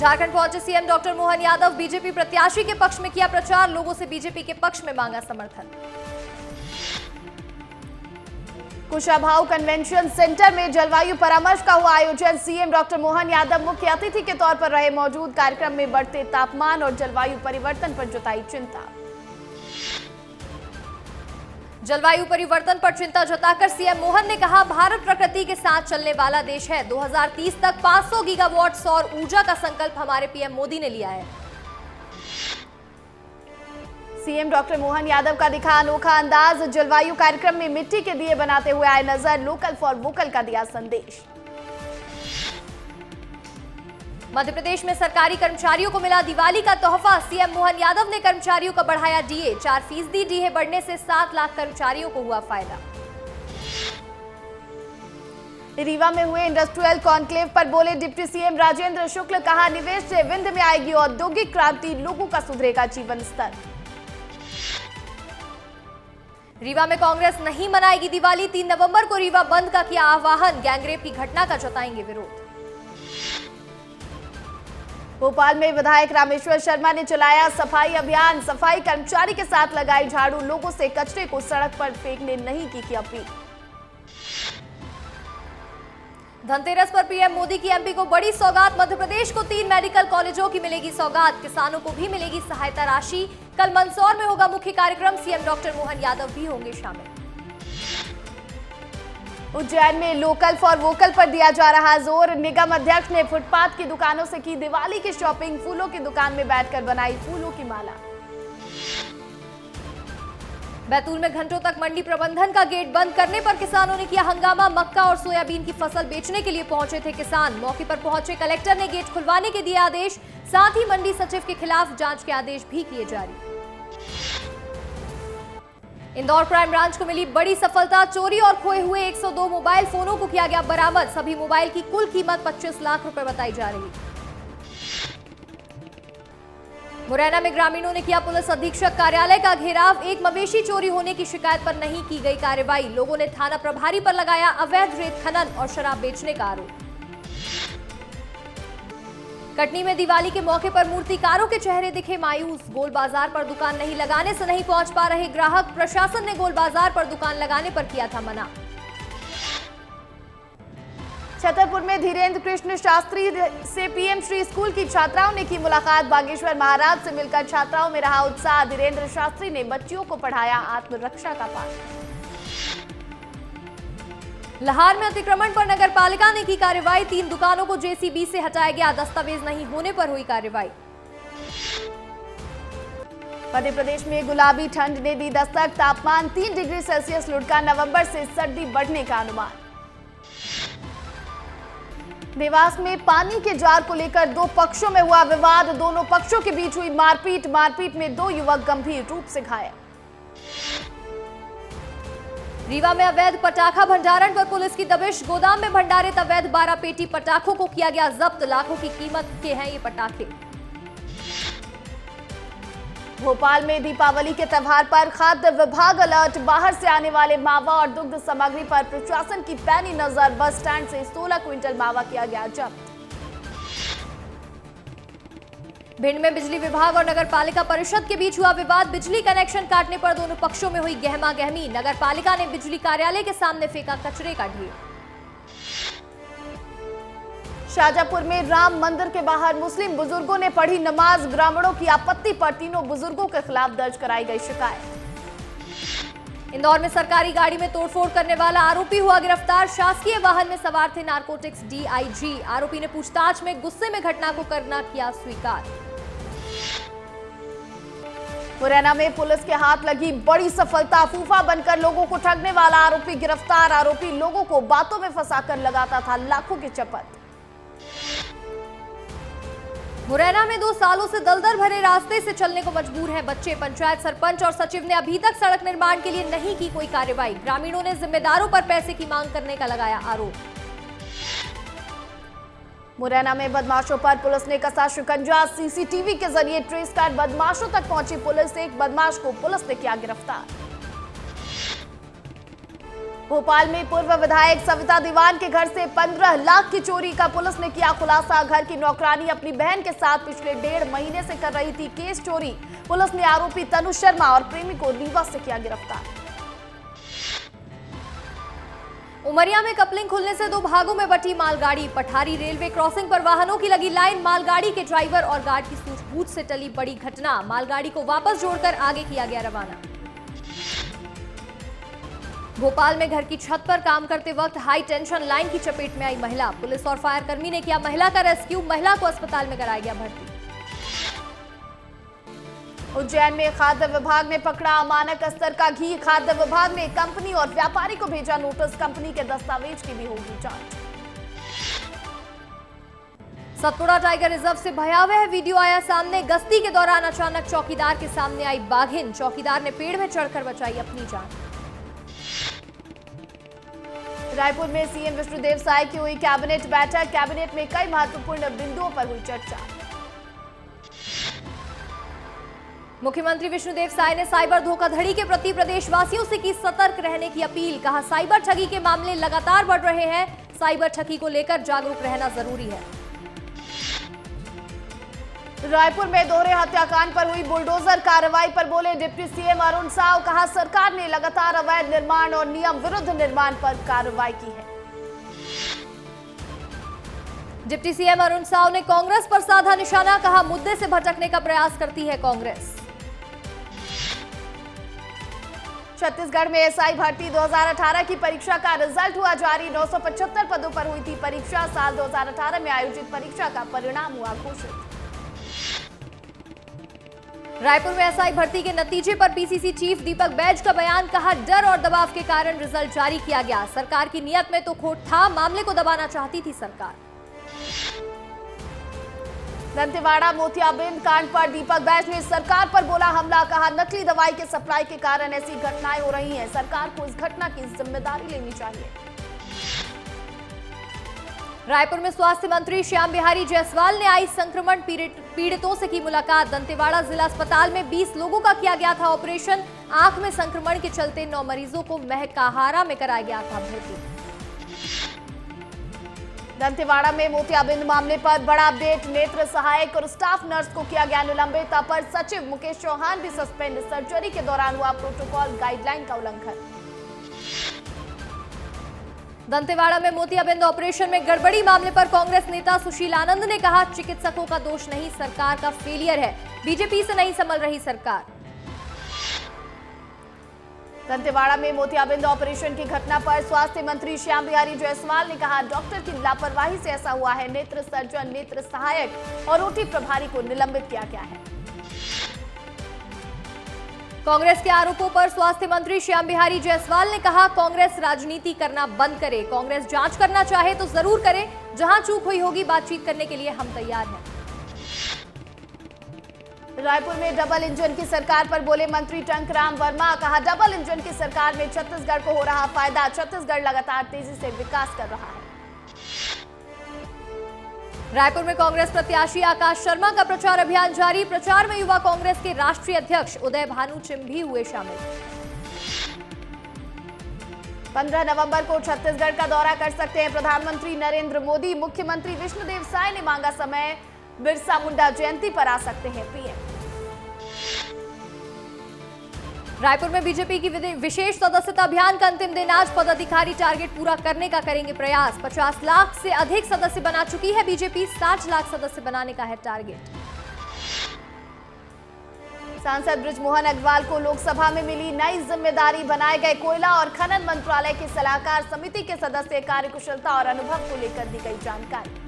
झारखंड पहुंचे CM doctor Mohan Yadav, BJP प्रत्याशी के पक्ष में किया प्रचार, लोगों से बीजेपी के पक्ष में मांगा समर्थन। कुशाभाऊ कन्वेंशन सेंटर में जलवायु परामर्श का हुआ आयोजन, सीएम डॉक्टर मोहन यादव मुख्य अतिथि के तौर पर रहे मौजूद। कार्यक्रम में बढ़ते तापमान और जलवायु परिवर्तन पर जताई चिंता। जलवायु परिवर्तन पर चिंता जताकर सीएम मोहन ने कहा, भारत प्रकृति के साथ चलने वाला देश है। 2030 तक 500 गीगावाट सौर ऊर्जा का संकल्प हमारे पीएम मोदी ने लिया है। सीएम डॉक्टर मोहन यादव का दिखा अनोखा अंदाज, जलवायु कार्यक्रम में मिट्टी के दिए बनाते हुए आए नजर, लोकल फॉर वोकल का दिया संदेश। मध्य प्रदेश में सरकारी कर्मचारियों को मिला दिवाली का तोहफा, सीएम मोहन यादव ने कर्मचारियों का बढ़ाया डीए, 4% डीए बढ़ने से 7 लाख कर्मचारियों को हुआ फायदा। रीवा में हुए इंडस्ट्रियल कॉन्क्लेव पर बोले डिप्टी सीएम राजेंद्र शुक्ल, कहा निवेश से विंध्य में आएगी औद्योगिक क्रांति, लोगों का सुधरेगा जीवन स्तर। रीवा में कांग्रेस नहीं मनाएगी दिवाली, 3 नवंबर को रीवा बंद का किया आह्वान, गैंगरेप की घटना का जताएंगे विरोध। भोपाल में विधायक रामेश्वर शर्मा ने चलाया सफाई अभियान, सफाई कर्मचारी के साथ लगाई झाड़ू, लोगों से कचरे को सड़क पर फेंकने नहीं की अपील। धनतेरस पर पीएम मोदी की एमपी को बड़ी सौगात, मध्य प्रदेश को 3 मेडिकल कॉलेजों की मिलेगी सौगात, किसानों को भी मिलेगी सहायता राशि। कल मंदसौर में होगा मुख्य कार्यक्रम, सीएम डॉक्टर मोहन यादव भी होंगे शामिल। उज्जैन में लोकल फॉर वोकल पर दिया जा रहा जोर, निगम अध्यक्ष ने फुटपाथ की दुकानों से की दिवाली की शॉपिंग, फूलों की दुकान में बैठकर बनाई फूलों की माला। बैतूल में घंटों तक मंडी प्रबंधन का गेट बंद करने पर किसानों ने किया हंगामा, मक्का और सोयाबीन की फसल बेचने के लिए पहुंचे थे किसान, मौके पर पहुंचे कलेक्टर ने गेट खुलवाने के दिए आदेश, साथ ही मंडी सचिव के खिलाफ जांच के आदेश भी किए जारी। इंदौर क्राइम ब्रांच को मिली बड़ी सफलता, चोरी और खोए हुए 102 मोबाइल फोनों को किया गया बरामद, सभी मोबाइल की कुल कीमत 25 लाख रुपए बताई जा रही। मुरैना में ग्रामीणों ने किया पुलिस अधीक्षक कार्यालय का घेराव, एक मवेशी चोरी होने की शिकायत पर नहीं की गई कार्रवाई, लोगों ने थाना प्रभारी पर लगाया अवैध रेत खनन और शराब बेचने का आरोप। कटनी में दिवाली के मौके पर मूर्तिकारों के चेहरे दिखे मायूस, गोल बाजार पर दुकान नहीं लगाने से नहीं पहुंच पा रहे ग्राहक, प्रशासन ने गोल बाजार पर दुकान लगाने पर किया था मना। छतरपुर में धीरेन्द्र कृष्ण शास्त्री से पीएम श्री स्कूल की छात्राओं ने की मुलाकात, बागेश्वर महाराज से मिलकर छात्राओं में रहा उत्साह, धीरेन्द्र शास्त्री ने बच्चियों को पढ़ाया आत्मरक्षा का पाठ। लाहौर में अतिक्रमण पर नगर पालिका ने की कार्रवाई, 3 दुकानों को जेसीबी से हटाया गया, दस्तावेज नहीं होने पर हुई कार्रवाई। मध्य प्रदेश में गुलाबी ठंड ने दी दस्तक, तापमान 3 डिग्री सेल्सियस लुढ़का, नवंबर से सर्दी बढ़ने का अनुमान। देवास में पानी के जार को लेकर 2 पक्षों में हुआ विवाद, दोनों पक्षों के बीच हुई मारपीट में 2 युवक गंभीर रूप से घायल। रीवा में अवैध पटाखा भंडारण पर पुलिस की दबिश, गोदाम में भंडारित अवैध 12 पेटी पटाखों को किया गया जब्त, लाखों की कीमत के हैं ये पटाखे। भोपाल में दीपावली के त्योहार पर खाद्य विभाग अलर्ट, बाहर से आने वाले मावा और दुग्ध सामग्री पर प्रशासन की पैनी नजर, बस स्टैंड से 16 क्विंटल मावा किया गया जब्त। भिंड में बिजली विभाग और नगर पालिका परिषद के बीच हुआ विवाद, बिजली कनेक्शन काटने पर दोनों पक्षों में हुई गहमा गहमी, नगर पालिका ने बिजली कार्यालय के सामने फेंका कचरे का ढेर। शाहजहांपुर में राम मंदिर के बाहर मुस्लिम बुजुर्गों ने पढ़ी नमाज, ग्रामीणों की आपत्ति पर तीनों बुजुर्गों के खिलाफ दर्ज कराई गई शिकायत। इंदौर में सरकारी गाड़ी में तोड़फोड़ करने वाला आरोपी हुआ गिरफ्तार, शासकीय वाहन में सवार थे नारकोटिक्स डीआईजी, आरोपी ने पूछताछ में गुस्से में घटना को करना किया स्वीकार। मुरैना में पुलिस के हाथ लगी बड़ी सफलता, फूफा बनकर लोगों को ठगने वाला आरोपी गिरफ्तार, आरोपी लोगों को बातों में फंसाकर लगाता था लाखों के चपत। मुरैना में 2 सालों से दलदल भरे रास्ते से चलने को मजबूर हैं बच्चे, पंचायत सरपंच और सचिव ने अभी तक सड़क निर्माण के लिए नहीं की कोई कार्रवाई, ग्रामीणों ने जिम्मेदारों पर पैसे की मांग करने का लगाया आरोप। मुरैना में बदमाशों पर पुलिस ने कसा शिकंजा, सीसीटीवी के जरिए ट्रेस कर बदमाशों तक पहुंची पुलिस, एक बदमाश को पुलिस ने किया गिरफ्तार। भोपाल में पूर्व विधायक सविता दीवान के घर से 15 लाख की चोरी का पुलिस ने किया खुलासा। घर की नौकरानी अपनी बहन के साथ पिछले 1.5 महीने से कर रही थी केस चोरी। पुलिस ने आरोपी तनु शर्मा और प्रेमी को रीवा से किया गिरफ्तार। उमरिया में कपलिंग खुलने से 2 भागों में बटी मालगाड़ी। पठारी रेलवे क्रॉसिंग पर वाहनों की लगी लाइन। मालगाड़ी के ड्राइवर और गार्ड की सूझबूझ से टली बड़ी घटना। मालगाड़ी को वापस जोड़कर आगे किया गया रवाना। भोपाल में घर की छत पर काम करते वक्त हाई टेंशन लाइन की चपेट में आई महिला। पुलिस और फायर कर्मी ने किया महिला का रेस्क्यू। महिला को अस्पताल में कराया गया भर्ती। उज्जैन में खाद्य विभाग ने पकड़ा अमानक स्तर का घी। खाद्य विभाग ने कंपनी और व्यापारी को भेजा नोटिस। कंपनी के दस्तावेज की भी होगी जांच। सतपुड़ा टाइगर रिजर्व से भयावह वीडियो आया सामने। गश्ती के दौरान अचानक चौकीदार के सामने आई बाघिन। चौकीदार ने पेड़ में चढ़कर बचाई अपनी जान। रायपुर में सीएम विष्णुदेव साय की हुई कैबिनेट बैठक। कैबिनेट में कई महत्वपूर्ण बिंदुओं पर हुई चर्चा। मुख्यमंत्री विष्णुदेव साय ने साइबर धोखाधड़ी के प्रति प्रदेशवासियों से की सतर्क रहने की अपील। कहा साइबर ठगी के मामले लगातार बढ़ रहे हैं। साइबर ठगी को लेकर जागरूक रहना जरूरी है। रायपुर में दोहरे हत्याकांड पर हुई बुलडोजर कार्रवाई पर बोले डिप्टी सीएम अरुण साव। कहा सरकार ने लगातार अवैध निर्माण और नियम विरुद्ध निर्माण पर कार्रवाई की है। डिप्टी सीएम अरुण साव ने कांग्रेस पर साधा निशाना। कहा मुद्दे से भटकने का प्रयास करती है कांग्रेस। छत्तीसगढ़ में एसआई भर्ती 2018 की परीक्षा का रिजल्ट हुआ जारी। 975 पदों पर हुई थी परीक्षा। साल 2018 में आयोजित परीक्षा का परिणाम हुआ घोषित। रायपुर में एसआई भर्ती के नतीजे पर पीसीसी चीफ दीपक बैज का बयान। कहा डर और दबाव के कारण रिजल्ट जारी किया गया। सरकार की नीयत में तो खोट था, मामले को दबाना चाहती थी सरकार। दंतेवाड़ा मोतियाबिंद कांड पर दीपक बैज ने सरकार पर बोला हमला। कहा नकली दवाई के सप्लाई के कारण ऐसी घटनाएं हो रही हैं। सरकार को इस घटना की जिम्मेदारी लेनी चाहिए। रायपुर में स्वास्थ्य मंत्री श्याम बिहारी जायसवाल ने आई संक्रमण पीड़ितों से की मुलाकात। दंतेवाड़ा जिला अस्पताल में 20 लोगों का किया गया था ऑपरेशन। आंख में संक्रमण के चलते 9 मरीजों को महकाहारा में कराया गया था भर्ती। दंतेवाड़ा में मोतियाबिंद मामले पर बड़ा अपडेट। नेत्र सहायक और स्टाफ नर्स को किया गया निलंबित। अपर सचिव मुकेश चौहान भी सस्पेंड। सर्जरी के दौरान हुआ प्रोटोकॉल गाइडलाइन का उल्लंघन। दंतेवाड़ा में मोतियाबिंद ऑपरेशन में गड़बड़ी मामले पर कांग्रेस नेता सुशील आनंद ने कहा चिकित्सकों का दोष नहीं, सरकार का फेलियर है। बीजेपी से नहीं संभल रही सरकार। दंतेवाड़ा में मोतियाबिंद ऑपरेशन की घटना पर स्वास्थ्य मंत्री श्याम बिहारी जायसवाल ने कहा डॉक्टर की लापरवाही से ऐसा हुआ है। नेत्र सर्जन, नेत्र सहायक और ओटी प्रभारी को निलंबित किया गया है। कांग्रेस के आरोपों पर स्वास्थ्य मंत्री श्याम बिहारी जायसवाल ने कहा कांग्रेस राजनीति करना बंद करे। कांग्रेस जांच करना चाहे तो जरूर करे। जहां चूक हुई होगी बातचीत करने के लिए हम तैयार हैं। रायपुर में डबल इंजन की सरकार पर बोले मंत्री टंकराम वर्मा। कहा डबल इंजन की सरकार में छत्तीसगढ़ को हो रहा फायदा। छत्तीसगढ़ लगातार तेजी से विकास कर रहा है। रायपुर में कांग्रेस प्रत्याशी आकाश शर्मा का प्रचार अभियान जारी। प्रचार में युवा कांग्रेस के राष्ट्रीय अध्यक्ष उदय भानु चिम हुए शामिल। 15 नवंबर को छत्तीसगढ़ का दौरा कर सकते हैं प्रधानमंत्री नरेंद्र मोदी। मुख्यमंत्री विष्णुदेव साय ने मांगा समय। बिरसा मुंडा जयंती पर आ सकते हैं पीएम। रायपुर में बीजेपी की विशेष सदस्यता अभियान का अंतिम दिन आज। पदाधिकारी टारगेट पूरा करने का करेंगे प्रयास। 50 लाख से अधिक सदस्य बना चुकी है बीजेपी। 60 लाख सदस्य बनाने का है टारगेट। सांसद बृजमोहन अग्रवाल को लोकसभा में मिली नई जिम्मेदारी। बनाए गए कोयला और खनन मंत्रालय की सलाहकार समिति के सदस्य। कार्यकुशलता और अनुभव को लेकर दी गई जानकारी।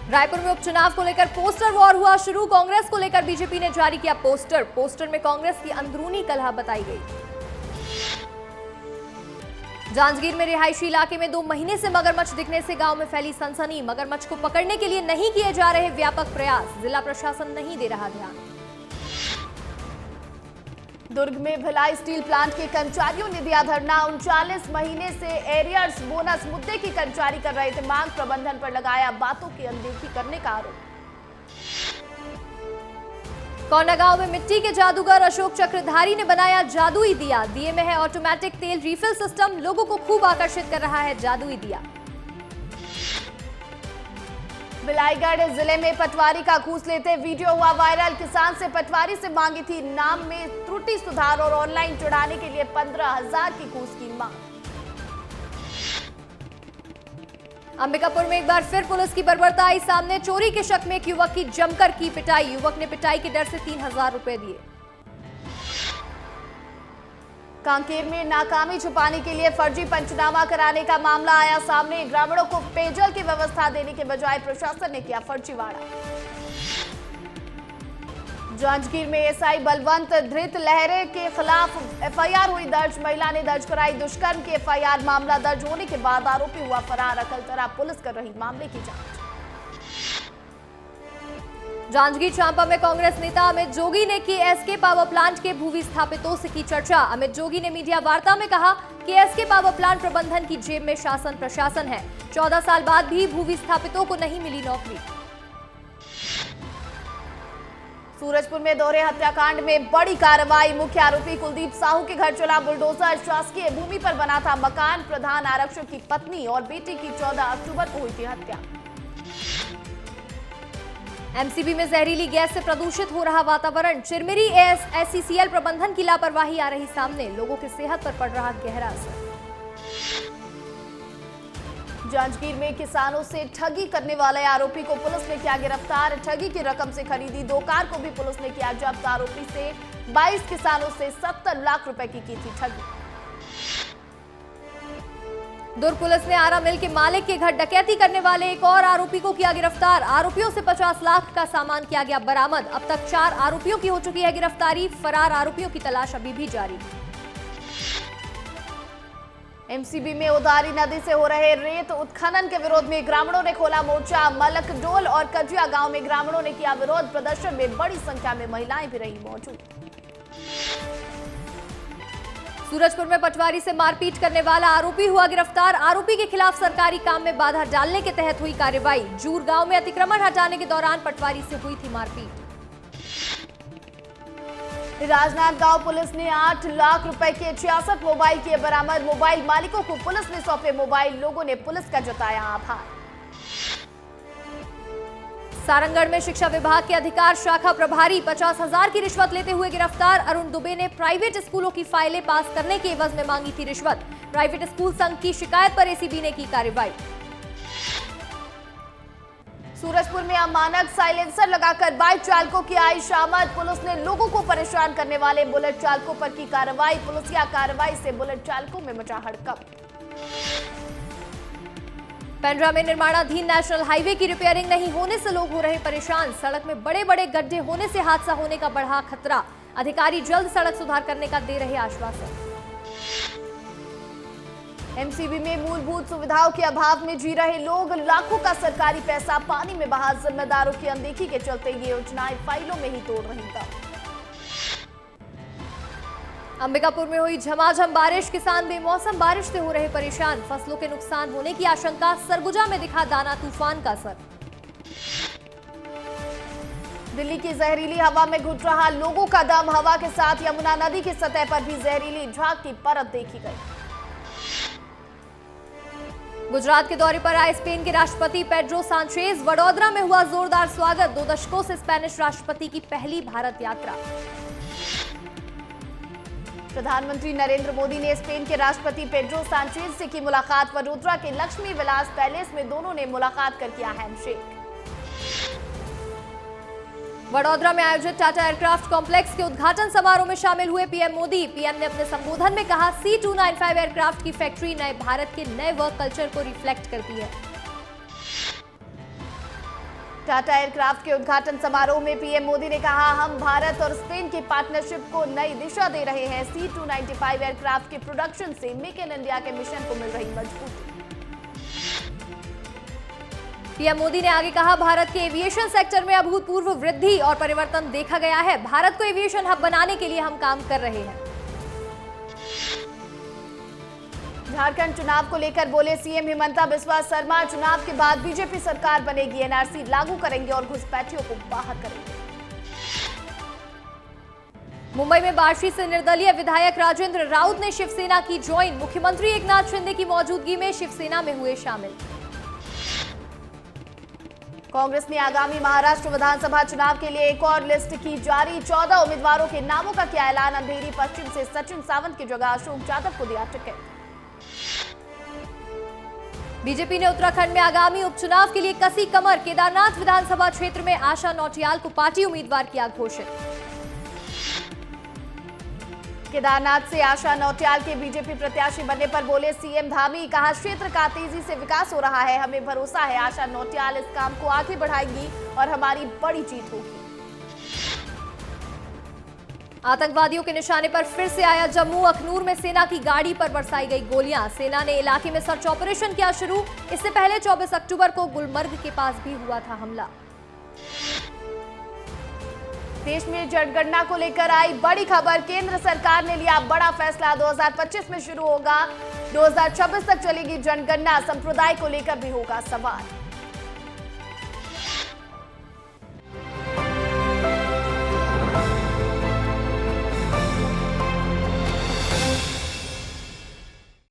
रायपुर में उपचुनाव को लेकर पोस्टर वॉर हुआ शुरू। कांग्रेस को लेकर बीजेपी ने जारी किया पोस्टर। पोस्टर में कांग्रेस की अंदरूनी कलह बताई गई। जांजगीर में रिहायशी इलाके में 2 महीने से मगरमच्छ दिखने से गांव में फैली सनसनी। मगरमच्छ को पकड़ने के लिए नहीं किए जा रहे व्यापक प्रयास। जिला प्रशासन नहीं दे रहा ध्यान। दुर्ग में भिलाई स्टील प्लांट के कर्मचारियों ने दिया धरना। 39 महीने से एरियर्स बोनस मुद्दे की कर्मचारी कर रहे थे मांग। प्रबंधन पर लगाया बातों की अनदेखी करने का आरोप। कोंडागांव में मिट्टी के जादूगर अशोक चक्रधारी ने बनाया जादुई दिया। दिए में है ऑटोमेटिक तेल रिफिल सिस्टम। लोगों को खूब आकर्षित कर रहा है जादुई दिया। बिलाईगढ़ जिले में पटवारी का घूस लेते वीडियो हुआ वायरल। किसान से पटवारी से मांगी थी नाम में त्रुटि सुधार और ऑनलाइन चढ़ाने के लिए 15,000 की घूस की मांग। अंबिकापुर में एक बार फिर पुलिस की बर्बरता आई सामने। चोरी के शक में एक युवक की जमकर की पिटाई। युवक ने पिटाई के डर से 3,000 रुपए दिए। कांकेर में नाकामी छुपाने के लिए फर्जी पंचनामा कराने का मामला आया सामने। ग्रामीणों को पेयजल की व्यवस्था देने के बजाय प्रशासन ने किया फर्जीवाड़ा। जांजगीर में एसआई बलवंत धृत लहरे के खिलाफ एफआईआर हुई दर्ज। महिला ने दर्ज कराई दुष्कर्म की एफआईआर। मामला दर्ज होने के बाद आरोपी हुआ फरार। अकलतरा पुलिस कर रही मामले की जांच। जांजगीर चांपा में कांग्रेस नेता अमित जोगी ने की एसके पावर प्लांट के भूविस्थापितों से की चर्चा। अमित जोगी ने मीडिया वार्ता में कहा कि एसके पावर प्लांट प्रबंधन की जेब में शासन प्रशासन है। 14 साल बाद भी भूविस्थापितों को नहीं मिली नौकरी। सूरजपुर में दोहरे हत्याकांड में बड़ी कार्रवाई। मुख्य आरोपी कुलदीप साहू के घर चला बुलडोजर। शासकीय भूमि पर बना था मकान। प्रधान आरक्षक की पत्नी और बेटी की 14 अक्टूबर को हुई थी हत्या। एमसीबी में जहरीली गैस से प्रदूषित हो रहा वातावरण। चिरमिरी एसईसीएल प्रबंधन की लापरवाही आ रही सामने। लोगों की सेहत पर पड़ रहा गहरा असर। जांजगीर में किसानों से ठगी करने वाले आरोपी को पुलिस ने किया गिरफ्तार। ठगी की रकम से खरीदी 2 कार को भी पुलिस ने किया जब्त। आरोपी से 22 किसानों से 70 लाख रुपए की थी ठगी। दुर्ग पुलिस ने आरा मिल के मालिक के घर डकैती करने वाले एक और आरोपी को किया गिरफ्तार। आरोपियों से 50 लाख का सामान किया गया बरामद। अब तक 4 आरोपियों की हो चुकी है गिरफ्तारी। फरार आरोपियों की तलाश अभी भी जारी। एमसीबी में उदारी नदी से हो रहे रेत उत्खनन के विरोध में ग्रामीणों ने खोला मोर्चा। मलकडोल और कजिया गांव में ग्रामीणों ने किया विरोध प्रदर्शन में बड़ी संख्या में महिलाएं भी रही मौजूद। सूरजपुर में पटवारी से मारपीट करने वाला आरोपी हुआ गिरफ्तार। आरोपी के खिलाफ सरकारी काम में बाधा डालने के तहत हुई कार्रवाई। जूर गांव में अतिक्रमण हटाने के दौरान पटवारी से हुई थी मारपीट। राजनांदगांव पुलिस ने 8 लाख रुपए के 66 मोबाइल किए बरामद। मोबाइल मालिकों को पुलिस ने सौंपे मोबाइल। लोगों ने पुलिस का जताया आभार। सारंगढ़ में शिक्षा विभाग के अधिकार शाखा प्रभारी 50,000 की रिश्वत लेते हुए गिरफ्तार। अरुण दुबे ने प्राइवेट स्कूलों की फाइलें पास करने के एवज में मांगी थी रिश्वत। प्राइवेट स्कूल संघ की शिकायत पर एसीबी ने की कार्रवाई। सूरजपुर में अमानक साइलेंसर लगाकर बाइक चालकों की आई शामत। पुलिस ने लोगों को परेशान करने वाले बुलेट चालकों पर की कार्रवाई। पुलिसिया कार्रवाई से बुलेट चालकों में मचा हड़कंप। पेंड्रा में निर्माणाधीन नेशनल हाईवे की रिपेयरिंग नहीं होने से लोग हो रहे परेशान। सड़क में बड़े बड़े गड्ढे होने से हादसा होने का बढ़ा खतरा। अधिकारी जल्द सड़क सुधार करने का दे रहे आश्वासन। एमसीबी में मूलभूत सुविधाओं के अभाव में जी रहे लोग। लाखों का सरकारी पैसा पानी में बहा। जिम्मेदारों की अनदेखी के चलते ये योजनाएं फाइलों में ही तोड़ रही दम। अंबिकापुर में हुई झमाझम बारिश। किसान बेमौसम बारिश से हो रहे परेशान। फसलों के नुकसान होने की आशंका। सरगुजा में दिखा दाना तूफान का असर। दिल्ली की जहरीली हवा में घुट रहा लोगों का दम। हवा के साथ यमुना नदी की सतह पर भी जहरीली झाग की परत देखी गई। गुजरात के दौरे पर आए स्पेन के राष्ट्रपति पेड्रो सांचेज। वडोदरा में हुआ जोरदार स्वागत। 2 दशकों से स्पेनिश राष्ट्रपति की पहली भारत यात्रा। प्रधानमंत्री नरेंद्र मोदी ने स्पेन के राष्ट्रपति पेड्रो सांचेज से की मुलाकात। वडोदरा के लक्ष्मी विलास पैलेस में दोनों ने मुलाकात कर किया हैंडशेक। वडोदरा में आयोजित टाटा एयरक्राफ्ट कॉम्प्लेक्स के उद्घाटन समारोह में शामिल हुए पीएम मोदी। पीएम ने अपने संबोधन में कहा, C295 एयरक्राफ्ट की फैक्ट्री नए भारत के नए वर्क कल्चर को रिफ्लेक्ट करती है। टाटा एयरक्राफ्ट के उद्घाटन समारोह में पीएम मोदी ने कहा, हम भारत और स्पेन की पार्टनरशिप को नई दिशा दे रहे हैं। C295 एयरक्राफ्ट के प्रोडक्शन से मेक इन इंडिया के मिशन को मिल रही मजबूती। पीएम मोदी ने आगे कहा, भारत के एविएशन सेक्टर में अभूतपूर्व वृद्धि और परिवर्तन देखा गया है। भारत को एविएशन हब बनाने के लिए हम काम कर रहे हैं। झारखंड चुनाव को लेकर बोले सीएम हिमंता बिस्वा शर्मा, चुनाव के बाद बीजेपी सरकार बनेगी। एनआरसी लागू करेंगे और घुसपैठियों को बाहर करेंगे। मुंबई में बार्शी से निर्दलीय विधायक राजेंद्र राउत ने शिवसेना की ज्वाइन। मुख्यमंत्री एकनाथ शिंदे की मौजूदगी में शिवसेना में हुए शामिल। कांग्रेस ने आगामी महाराष्ट्र विधानसभा चुनाव के लिए एक और लिस्ट की जारी। 14 उम्मीदवारों के नामों का किया ऐलान। अंधेरी पश्चिम से सचिन सावंत की जगह अशोक यादव को दिया टिकट। बीजेपी ने उत्तराखंड में आगामी उपचुनाव के लिए कसी कमर। केदारनाथ विधानसभा क्षेत्र में आशा नौटियाल को पार्टी उम्मीदवार किया घोषित। केदारनाथ से आशा नौटियाल के बीजेपी प्रत्याशी बनने पर बोले सीएम धामी। कहा, क्षेत्र का तेजी से विकास हो रहा है, हमें भरोसा है आशा नौटियाल इस काम को आगे बढ़ाएंगी और हमारी बड़ी जीत होगी। आतंकवादियों के निशाने पर फिर से आया जम्मू। अखनूर में सेना की गाड़ी पर बरसाई गई गोलियां। सेना ने इलाके में सर्च ऑपरेशन किया शुरू। इससे पहले 24 अक्टूबर को गुलमर्ग के पास भी हुआ था हमला। देश में जनगणना को लेकर आई बड़ी खबर। केंद्र सरकार ने लिया बड़ा फैसला। 2025 में शुरू होगा, 2026 तक चलेगी जनगणना। संप्रदाय को लेकर भी होगा सवाल।